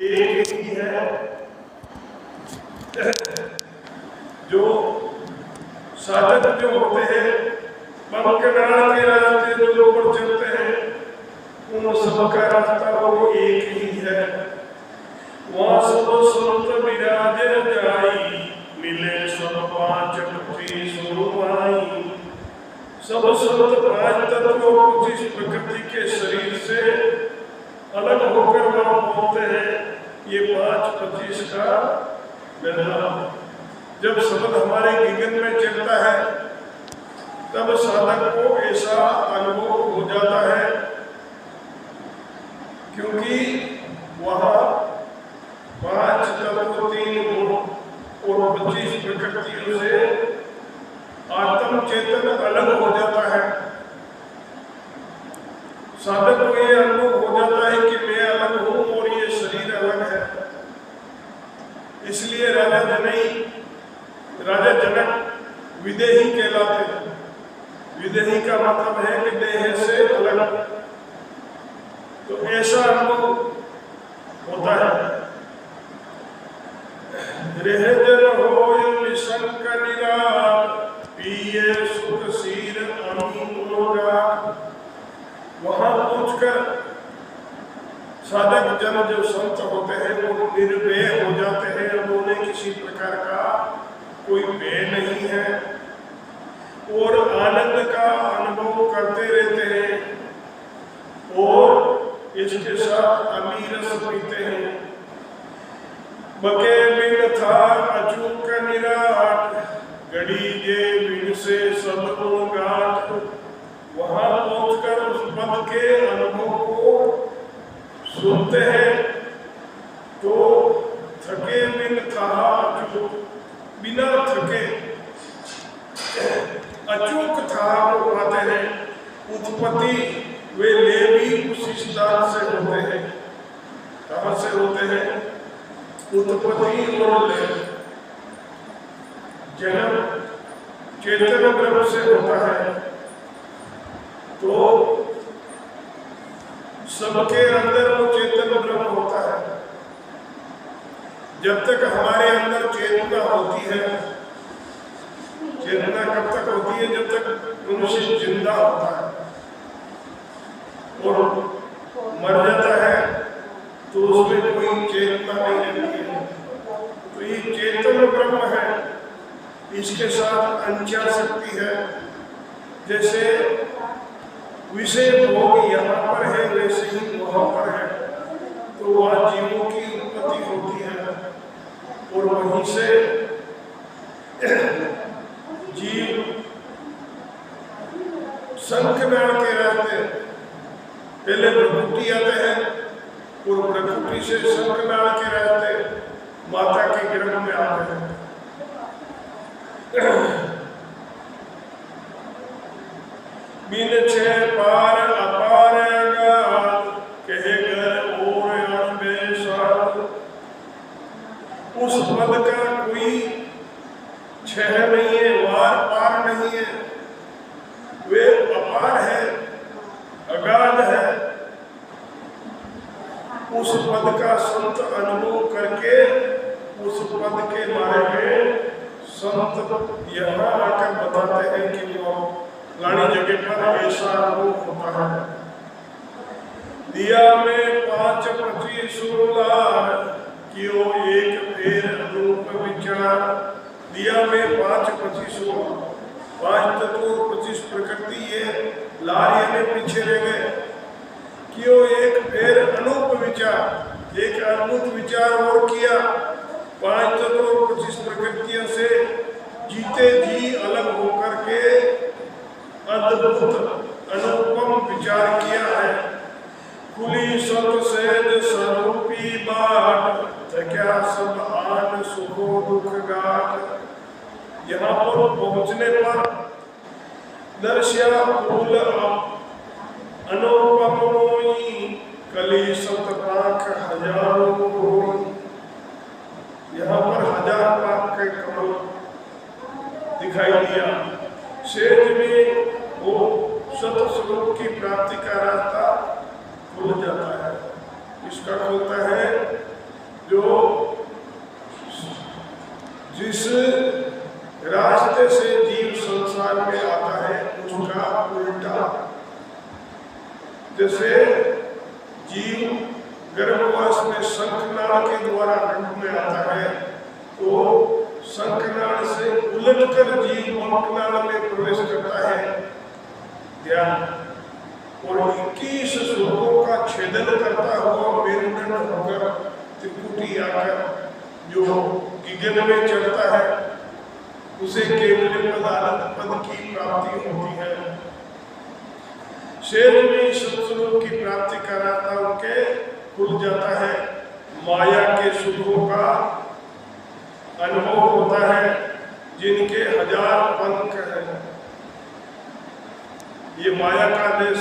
एक ही है जो साधक जो होते हैं पंकनाल के रास्ते जो ऊपर चलते हैं उन सबका रास्ता वो एक ही है। वहाँ सब संत विराजे जाई मिले सब पांच पृथ्वी सुरमाई। सब संत पांच तत्वों पच्चीस प्रकृति के शरीर से अलग होकर वहाँ पहुंचते हैं। ये 5-25 का बेला जब शब्द हमारे गगन में चलता है तब साधक को ऐसा अनुभव हो जाता है, क्योंकि वहाँ 5 तत्व 3 गुण और 25 प्रकृतियों से आत्म चेतन अलग हो जाता है। साधक को ये अनुभव हो जाता है कि मैं अलग हूँ और ये शरीर अलग है। इसलिए राजा जनक विदेही कहलाते हैं। विदेही का मतलब है कि देह से अलग। तो ऐसा अनुभव होता है। रह जन होय निशंक निराल पिए सुख सीर अमीनोगा। वहां पहुंचकर साधक जन जो संत होते हैं वो निर्भय हो जाते हैं। उन्हें किसी प्रकार का कोई भय नहीं है और आनंद का अनुभव करते रहते हैं और इसके साथ अमीरस पीते हैं। बके बिन था अचूक निराट गड़ी जे बिन से सब गाठ। वहां पहुंचकर उस पद के अनुभव को सुनते हैं तो थके बिन था बिना थके अचूक था को पाते हैं। उत्पत्ति वे ले भी उसी स्थान से होते हैं। कहां से होते हैं? उत्पत्ति और ले। जन्म चेतन ब्रह्म से होता है। तो सबके अंदर वो चेतन ब्रह्म होता है। जब तक हमारे अंदर चेतना होती है, चेतना कब तक होती है? जब तक मनुष्य जिंदा होता है और मर जाता है तो उसमें कोई चेतना नहीं रहती है। तो ये चेतन ब्रह्म है। इसके साथ अंचा शक्ति है। जैसे विषय भोग यहाँ पर है वैसे ही वहाँ पर है। तो वहाँ जीवों की उत्पत्ति होती है और वहीं से जीव शंखनाद के रास्ते पहले प्रकृति आते हैं और प्रकृति से शंखनाद के रास्ते माता के गर्भ में आते हैं। बिन छे पार अपार गात कहे घर और अनबे साथ। उस पद का कोई छह नहीं है, वार पार नहीं है। वे अपार है, अगाध है। उस पद का संत अनुभव करके उस पद के बारे में संत यहाँ आकर बताते हैं कि वो लानी जगह पर ऐसा अनुभव होता है। दिया में 5 पृथ्वी सुरलार कियो एक फेर रूप विचार। दिया में 5 पृथ्वी सुर 5 तत्व 25 प्रकृति ये लारिया में पीछे रह गए। कियो एक फेर अनूप विचार, एक अद्भुत विचार और किया। 5 तत्व 25 प्रकृतियों से जीते जी अलग होकर के अद्भुत अनुपम विचार किया है। खुली सत सहज स्वरूपी बाट क्या सब आन सुखो दुख गाट। यहाँ पर पहुंचने पर दर्श्या फूल अनुपम कली सत पाख हजारों। यहाँ पर 1000 पाख के कमल दिखाई दिया। शेष में वो सत स्वरूप की प्राप्ति का रास्ता खुल जाता है। इसका खुलता है गर्भवास में शंखनाल के द्वारा गर्भ में आता है, तो शंखनाल से उलटकर जीव मुखनाल में प्रवेश करता है। ध्यान, और 21 स्वर्गों का छेदन करता हुआ मेरुदंड होकर त्रिकुटी आकर जो गगन में चढ़ता है, उसे केवल पद की प्राप्ति होती है। शेर में सत्स्वरूप की प्राप्ति का रास्ता उनके खुल जाता है। माया के सुखों का अनुभव होता है, जिनके 1000 पंख हैं। ये माया का देश